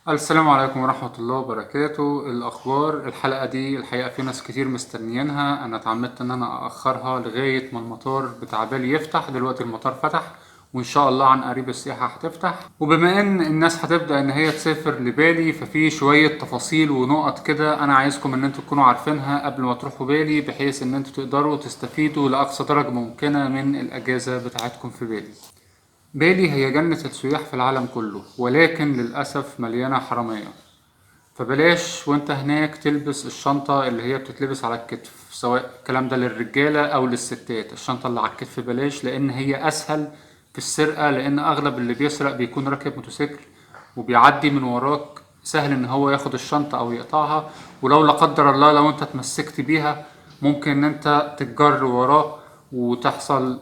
السلام عليكم ورحمة الله وبركاته. الأخبار الحلقة دي الحقيقة في ناس كتير مستنيينها. أنا اتعمدت إن أنا أأخرها لغاية ما المطار بتاع بالي يفتح. دلوقتي المطار فتح وإن شاء الله عن قريب السياحة هتفتح، وبما إن الناس هتبدأ إن هي تسافر لبالي ففي شوية تفاصيل ونقط كده أنا عايزكم إن انتوا تكونوا عارفينها قبل ما تروحوا بالي، بحيث إن انتوا تقدروا تستفيدوا لأقصى درجة ممكنة من الأجازة بتاعتكم في بالي. بالي هي جنة السياح في العالم كله، ولكن للأسف مليانة حرامية. فبلاش وانت هناك تلبس الشنطة اللي هي بتتلبس على الكتف، سواء الكلام ده للرجالة أو للستات. الشنطة اللي على الكتف بلاش، لأن هي أسهل في السرقة، لأن أغلب اللي بيسرق بيكون راكب موتوسيكل وبيعدي من وراك، سهل إن هو ياخد الشنطة أو يقطعها. ولو لا قدر الله لو انت اتمسكت بيها ممكن إن انت تتجر وراه وتحصل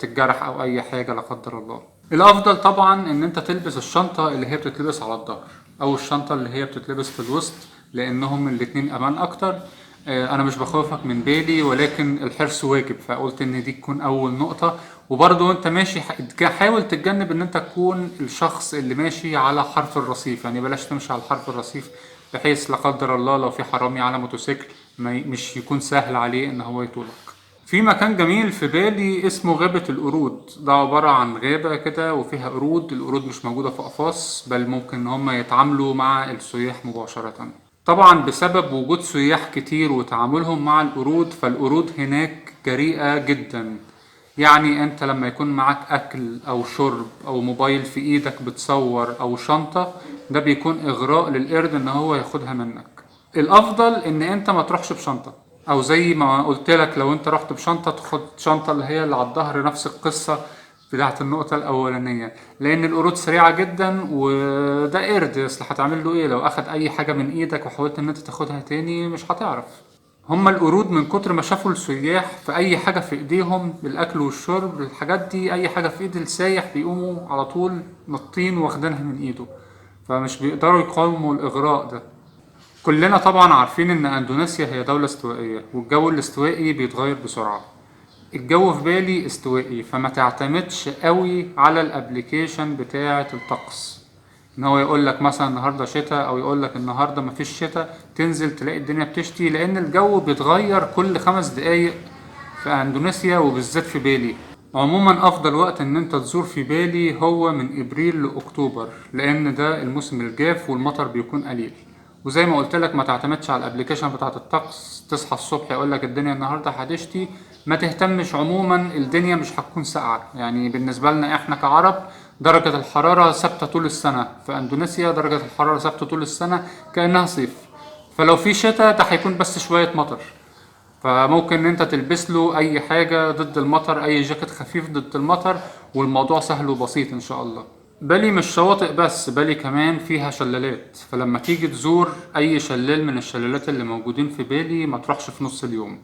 تتجرح أو أي حاجة لا قدر الله. الافضل طبعا ان انت تلبس الشنطة اللي هي بتتلبس على الظهر او الشنطة اللي هي بتتلبس في الوسط، لانهم الاتنين امان اكتر. انا مش بخوفك من بالي، ولكن الحرص واجب، فقلت ان دي تكون اول نقطة. وبرضو انت ماشي حاول تتجنب ان انت تكون الشخص اللي ماشي على حرف الرصيف، يعني بلاش تمشي على حرف الرصيف، بحيث لا قدر الله لو في حرامي على موتوسيكل مش يكون سهل عليه ان هو يطولك. في مكان جميل في بالي اسمه غابة القرود. ده عبارة عن غابة كده وفيها قرود. القرود مش موجودة في قفص، بل ممكن ان هم يتعاملوا مع السياح مباشرة. طبعا بسبب وجود سياح كتير وتعاملهم مع القرود، فالقرود هناك جريئة جدا. يعني انت لما يكون معاك اكل او شرب او موبايل في ايدك بتصور او شنطة، ده بيكون اغراء للقرد ان هو ياخدها منك. الافضل ان انت ما تروحش بشنطة، او زي ما قلت لك لو انت رحت بشنطة تاخد شنطة اللي هي اللي على الظهر، نفس القصة بتاعت النقطة الأولانية، لأن القرود سريعة جدا وده قرد. أصل هتعمل له إيه لو أخد أي حاجة من إيدك وحاولت إن أنت تاخدها تاني؟ مش هتعرف. هما القرود من كتر ما شافوا السياح في أي حاجة في إيديهم، الأكل والشرب الحاجات دي، أي حاجة في إيد السايح بيقوموا على طول نطين واخدينها من إيده، فمش بيقدروا يقاوموا الإغراء ده. كلنا طبعا عارفين ان اندونيسيا هي دولة استوائية، والجو الاستوائي بيتغير بسرعة. الجو في بالي استوائي، فما تعتمدش قوي على الابليكيشن بتاعة الطقس، ان هو يقول لك مثلا النهارده شتاء او يقول لك النهارده مفيش شتاء، تنزل تلاقي الدنيا بتشتي، لان الجو بيتغير كل 5 دقايق في اندونيسيا وبالذات في بالي. عموما افضل وقت ان انت تزور في بالي هو من ابريل لاكتوبر، لان ده الموسم الجاف والمطر بيكون قليل. وزي ما قلت لك ما تعتمدش على الابليكيشن بتاعه الطقس، تصحى الصبح يقول لك الدنيا النهارده هتشتي، ما تهتمش. عموما الدنيا مش هتكون ساقعه، يعني بالنسبه لنا احنا كعرب درجه الحراره ثابته طول السنه، في اندونيسيا درجه الحراره ثابته طول السنه كانها صيف. فلو في شتاء ده هيكون بس شويه مطر، فممكن ان انت تلبس له اي حاجة ضد المطر، اي جاكيت خفيف ضد المطر، والموضوع سهل وبسيط ان شاء الله. بالي مش شواطئ بس، بالي كمان فيها شلالات، فلما تيجي تزور اي شلال من الشلالات اللي موجودين في بالي ما تروحش في نص اليوم.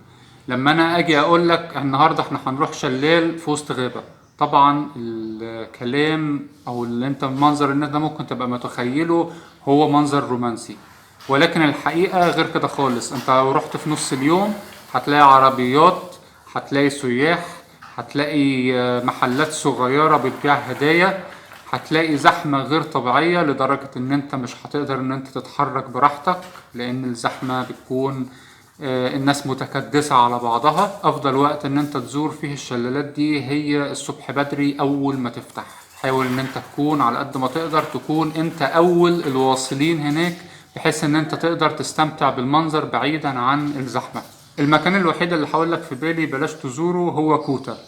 لما انا اجي اقول لك النهاردة احنا هنروح شلال في وسط غابة، طبعا الكلام او اللي انت المنظر اللي انت ممكن تبقى متخيله هو منظر رومانسي، ولكن الحقيقة غير كده خالص. انت لو رحت في نص اليوم هتلاقي عربيات، هتلاقي سياح، هتلاقي محلات صغيرة بتبيع هدايا، هتلاقي زحمة غير طبيعية لدرجة ان انت مش هتقدر ان انت تتحرك براحتك، لان الزحمة بتكون الناس متكدسة على بعضها. افضل وقت ان انت تزور فيه الشلالات دي هي الصبح بدري اول ما تفتح. حاول ان انت تكون على قد ما تقدر تكون انت اول الواصلين هناك، بحيث ان انت تقدر تستمتع بالمنظر بعيدا عن الزحمة. المكان الوحيد اللي هقولك في بالي بلاش تزوره هو كوتا.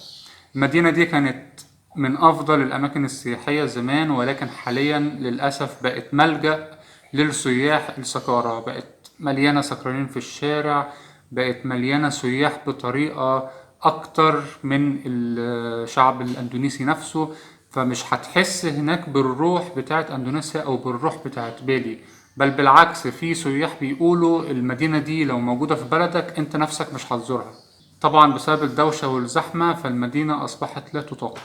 المدينة دي كانت من أفضل الأماكن السياحية زمان، ولكن حاليا للأسف بقت ملجأ للسياح السكارى، بقت مليانة سكرانين في الشارع، بقت مليانة سياح بطريقة أكتر من الشعب الأندونيسي نفسه. فمش هتحس هناك بالروح بتاعت أندونيسيا أو بالروح بتاعت بالي، بل بالعكس في سياح بيقولوا المدينة دي لو موجودة في بلدك انت نفسك مش هتزورها. طبعا بسبب الدوشة والزحمة فالمدينة أصبحت لا تطاق.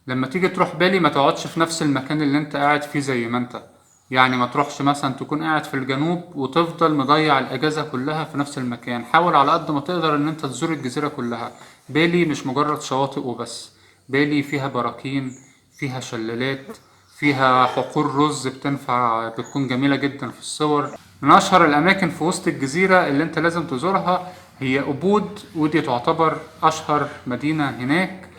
لما تيجي تروح بالي ما تقعدش في نفس المكان اللي انت قاعد فيه زي ما انت، يعني ما تروحش مثلا تكون قاعد في الجنوب وتفضل مضيع الأجازة كلها في نفس المكان. حاول على قد ما تقدر ان انت تزور الجزيرة كلها. بالي مش مجرد شواطئ وبس، بالي فيها براكين، فيها شلالات، فيها حقول رز بتنفع، بتكون جميلة جدا في الصور. من اشهر الاماكن في وسط الجزيرة اللي انت لازم تزورها هي أبود، ودي تعتبر اشهر مدينة هناك.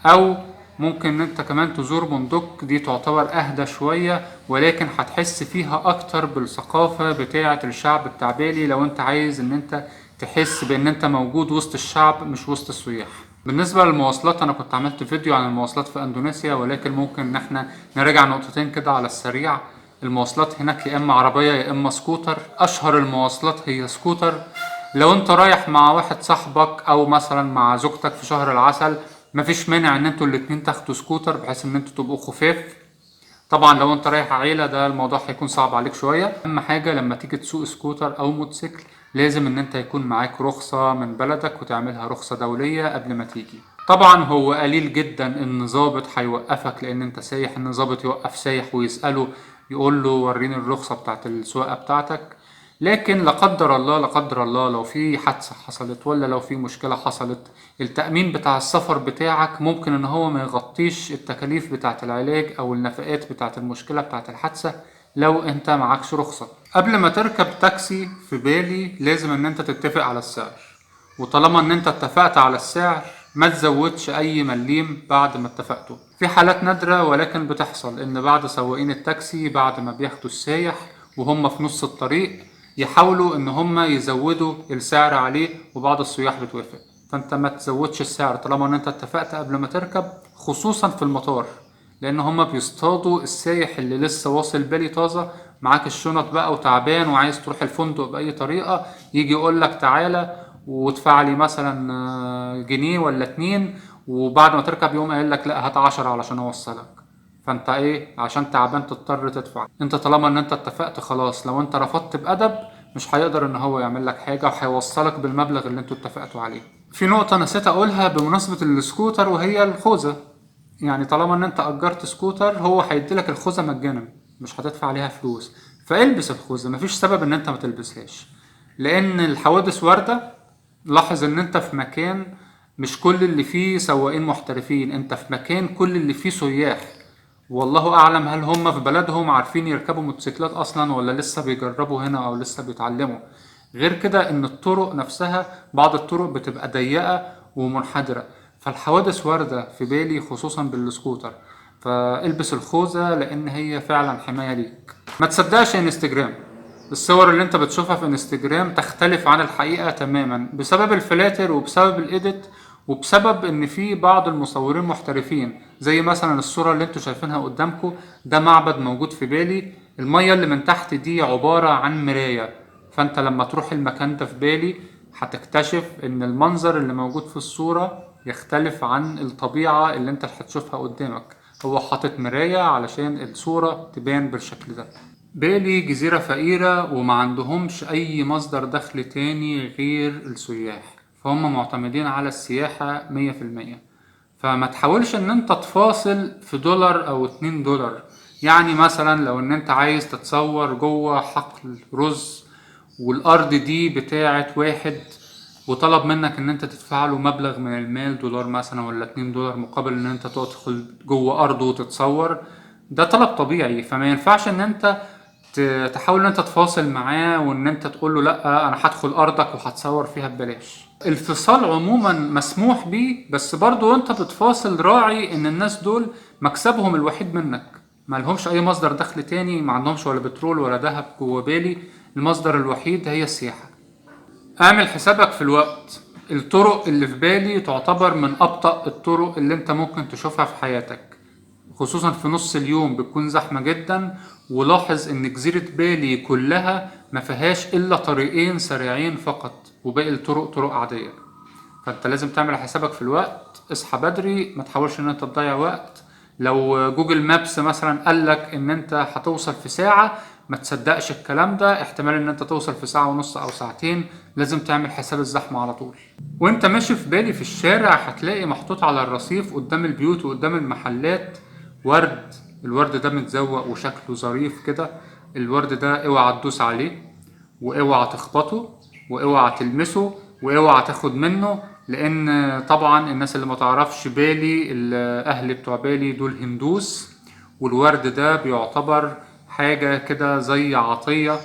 او ممكن ان انت كمان تزور بندق، دي تعتبر اهدى شوية ولكن هتحس فيها اكتر بالثقافة بتاعة الشعب بتاع بالي، لو انت عايز ان انت تحس بان انت موجود وسط الشعب مش وسط السياح. بالنسبة للمواصلات، انا كنت عملت فيديو عن المواصلات في اندونيسيا، ولكن ممكن ان احنا نراجع نقطتين كده على السريع. المواصلات هناك يا اما عربية يا اما سكوتر. اشهر المواصلات هي سكوتر. لو انت رايح مع واحد صاحبك او مثلا مع زوجتك في شهر العسل، مفيش مانع ان انتوا الاتنين تاخدوا سكوتر بحيث ان انتوا تبقوا خفاف. طبعا لو انت رايح عيلة ده الموضوع هيكون صعب عليك شوية. اهم حاجة لما تيجي تسوق سكوتر او موتوسيكل لازم ان انت يكون معاك رخصة من بلدك وتعملها رخصة دولية قبل ما تيجي. طبعا هو قليل جدا ان ضابط هيوقفك لان انت سايح، ان ضابط يوقف سايح ويسأله يقول له وريني الرخصة بتاعت السواقة بتاعتك. لكن لا قدر الله لا قدر الله لو في حادثة حصلت ولا لو في مشكلة حصلت، التأمين بتاع السفر بتاعك ممكن ان هو ما يغطيش التكاليف بتاعة العلاج او النفقات بتاعة المشكلة بتاعة الحادثة لو انت معكش رخصة. قبل ما تركب تاكسي في بالي لازم ان انت تتفق على السعر، وطالما ان انت اتفقت على السعر ما تزودش اي مليم بعد ما اتفقتوا. في حالات نادرة ولكن بتحصل ان بعد سواقين التاكسي بعد ما بياخدوا السايح وهم في نص الطريق يحاولوا ان هم يزودوا السعر عليه، وبعض السياح بتوافق. فانت ما تزودش السعر طالما ان انت اتفقت قبل ما تركب، خصوصا في المطار، لان هم بيصطادوا السايح اللي لسه واصل بالي طازة معاك الشنط بقى وتعبان وعايز تروح الفندق باي طريقة، يجي يقول لك تعالى وادفع لي مثلا جنيه ولا اتنين، وبعد ما تركب يوم قايل لك لا هات 10 علشان اوصلك. فانت ايه عشان تعبان تضطر تدفع. انت طالما ان انت اتفقت خلاص، لو انت رفضت بأدب مش هيقدر ان هو يعمل لك حاجة وهيوصلك بالمبلغ اللي انتوا اتفقتوا عليه. في نقطة نسيت اقولها بمناسبة السكوتر وهي الخوذة. يعني طالما ان انت اجرت سكوتر هو هيديلك الخوذة مجانا، مش هتدفع عليها فلوس. فالبس الخوذة، مفيش سبب ان انت ما تلبسهاش، لان الحوادث واردة. لاحظ ان انت في مكان مش كل اللي فيه سواقين محترفين، انت في مكان كل اللي فيه سياح، والله اعلم هل هم في بلدهم عارفين يركبوا موتوسيكلات اصلا ولا لسه بيجربوا هنا او لسه بيتعلموا. غير كده ان الطرق نفسها بعض الطرق بتبقى ضيقة ومنحدرة، فالحوادث واردة في بالي خصوصا بالسكوتر. فالبس الخوذة لان هي فعلا حماية ليك. ما تصدقش انستجرام، الصور اللي انت بتشوفها في انستجرام تختلف عن الحقيقة تماما بسبب الفلاتر وبسبب الايديت وبسبب ان في بعض المصورين محترفين. زي مثلا الصورة اللي انتوا شايفينها قدامكم، ده معبد موجود في بالي، المية اللي من تحت دي عبارة عن مراية. فانت لما تروح المكان ده في بالي هتكتشف ان المنظر اللي موجود في الصورة يختلف عن الطبيعة اللي انت هتشوفها قدامك. هو حاطط مراية علشان الصورة تبان بالشكل ده. بالي جزيرة فقيرة وما عندهمش أي مصدر دخل تاني غير السياح، فهم معتمدين على السياحة 100%. فما تحاولش ان انت تفاصل في دولار او 2 دولار. يعني مثلا لو ان انت عايز تتصور جوه حقل رز والارض دي بتاعت واحد وطلب منك ان انت تدفع له مبلغ من المال دولار مثلا ولا 2 دولار مقابل ان انت تدخل جوه ارضه وتتصور، ده طلب طبيعي. فما ينفعش ان انت تحاول ان انت تفاصل معاه وان انت تقول له لا انا هدخل ارضك وهتصور فيها ببلاش. الفصال عموما مسموح بيه، بس برضو انت بتفاصل راعي ان الناس دول مكسبهم الوحيد منك، ما لهمش اي مصدر دخل تاني، ما عندهمش ولا بترول ولا ذهب جوه بالي، المصدر الوحيد هي السياحة. اعمل حسابك في الوقت. الطرق اللي في بالي تعتبر من ابطأ الطرق اللي انت ممكن تشوفها في حياتك، خصوصا في نص اليوم بتكون زحمة جدا. ولاحظ ان جزيرة بالي كلها ما فيهاش الا طريقين سريعين فقط، وباقي الطرق طرق عادية. فانت لازم تعمل حسابك في الوقت، اصحى بدري، ما تحاولش ان انت تضيع وقت. لو جوجل مابس مثلا قالك ان انت هتوصل في ساعة، ما تصدقش الكلام ده، احتمال ان انت توصل في ساعة ونص او ساعتين. لازم تعمل حساب الزحمة على طول. وانت ماشي في بالي في الشارع هتلاقي محطوط على الرصيف قدام البيوت وقدام المحلات ورد. الورد ده متزوق وشكله ظريف كده. الورد ده اوعى تدوس عليه واوعى تخبطه واوعى تلمسه واوعى تاخد منه، لان طبعا الناس اللي ما تعرفش بالي، الاهل بتوع بالي دول هندوس، والورد ده بيعتبر حاجة كده زي عطية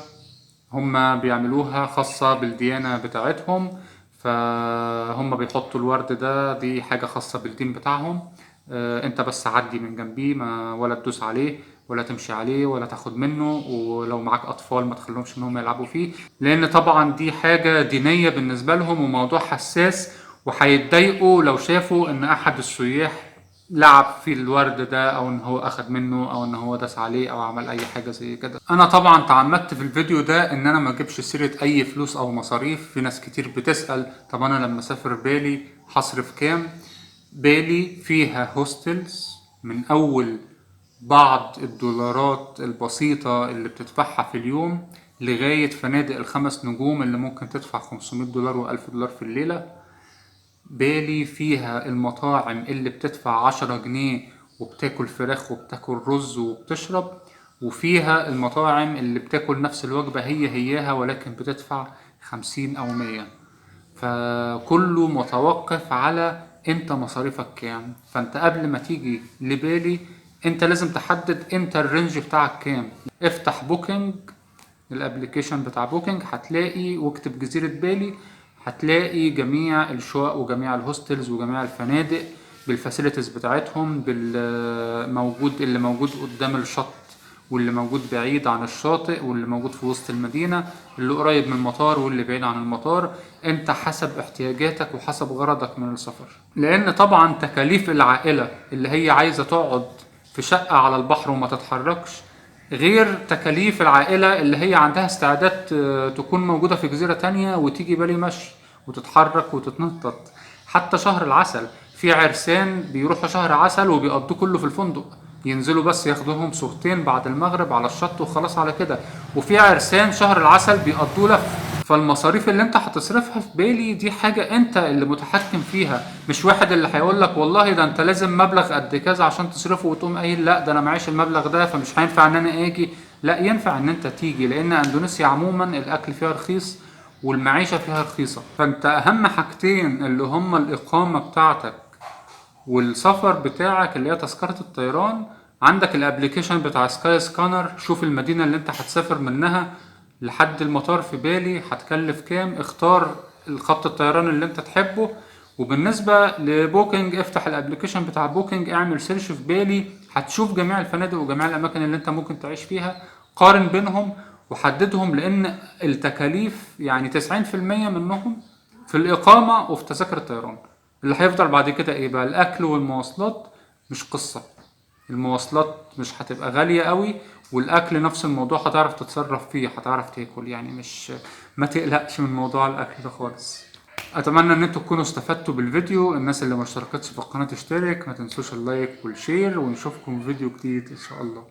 هما بيعملوها خاصة بالديانة بتاعتهم، فهم بيحطوا الورد ده، دي حاجة خاصة بالدين بتاعهم. انت بس عدي من جنبيه، ما ولا تدوس عليه ولا تمشي عليه ولا تاخد منه، ولو معاك اطفال ما تخليهمش ان هم يلعبوا فيه، لان طبعا دي حاجة دينية بالنسبة لهم وموضوع حساس، وهيتضايقوا لو شافوا ان احد السياح لعب في الورد ده، او ان هو اخد منه، او ان هو داس عليه، او عمل اي حاجه زي كده. انا طبعا تعمدت في الفيديو ده ان انا ما اجيبش سيره اي فلوس او مصاريف. في ناس كتير بتسال طب انا لما اسافر بالي هصرف كام. بالي فيها هوستلز من اول بعض الدولارات البسيطة اللي بتدفعها في اليوم لغاية فنادق الخمس نجوم اللي ممكن تدفع 500 دولار و1000 دولار في الليلة. بالي فيها المطاعم اللي بتدفع 10 جنيه وبتاكل فراخ وبتاكل رز وبتشرب، وفيها المطاعم اللي بتاكل نفس الوجبة هياها ولكن بتدفع 50 أو 100. فكله متوقف على انت مصاريفك كام. فانت قبل ما تيجي لبالي انت لازم تحدد انت الرينج بتاعك كام. افتح بوكينج، الابليكيشن بتاع بوكينج، هتلاقي واكتب جزيرة بالي، هتلاقي جميع الشقق وجميع الهوستلز وجميع الفنادق بالفاسيلتيز بتاعتهم، بالموجود اللي موجود قدام الشط واللي موجود بعيد عن الشاطئ واللي موجود في وسط المدينة، اللي قريب من المطار واللي بعيد عن المطار. انت حسب احتياجاتك وحسب غرضك من السفر، لان طبعا تكاليف العائلة اللي هي عايزة تقعد في شقة على البحر وما تتحركش غير تكاليف العائلة اللي هي عندها استعداد تكون موجودة في جزيرة تانية وتيجي بالي مشي وتتحرك وتتنطط. حتى شهر العسل، في عرسان بيروحوا شهر عسل وبيقضوا كله في الفندق، ينزلوا بس ياخدوا لهم صورتين بعد المغرب على الشط وخلاص على كده. وفي عرسان شهر العسل بيقضوا لف. فالمصاريف اللي انت هتصرفها في بالي دي حاجة انت اللي متحكم فيها، مش واحد اللي هيقول لك والله ده انت لازم مبلغ قد كذا عشان تصرفه وتقوم قايل لا ده انا معيش المبلغ ده فمش هينفع ان انا اجي. لا، ينفع ان انت تيجي، لان اندونيسيا عموما الاكل فيها رخيص والمعيشة فيها رخيصة. فانت اهم حاجتين اللي هما الاقامة بتاعتك والسفر بتاعك اللي هي تذكرة الطيران. عندك الابليكيشن بتاع سكاي سكانر، شوف المدينة اللي انت هتسافر منها لحد المطار في بالي هتكلف كام، اختار الخط الطيران اللي انت تحبه. وبالنسبة لبوكينج، افتح الابليكيشن بتاع بوكينج، اعمل سيرش في بالي، هتشوف جميع الفنادق وجميع الاماكن اللي انت ممكن تعيش فيها، قارن بينهم وحددهم، لان التكاليف يعني 90% منهم في الإقامة وفي تذاكر الطيران. اللي هيفضل بعد كده ايه بقى؟ الأكل والمواصلات. مش قصة، المواصلات مش هتبقى غالية قوي، والأكل نفس الموضوع هتعرف تتصرف فيه، هتعرف تاكل يعني، مش ما تقلقش من موضوع الأكل ده خالص. أتمنى إن انتوا تكونوا استفدتوا بالفيديو. الناس اللي ما اشتركتش في القناة تشترك، ما تنسوش اللايك والشير، ونشوفكم في فيديو جديد إن شاء الله.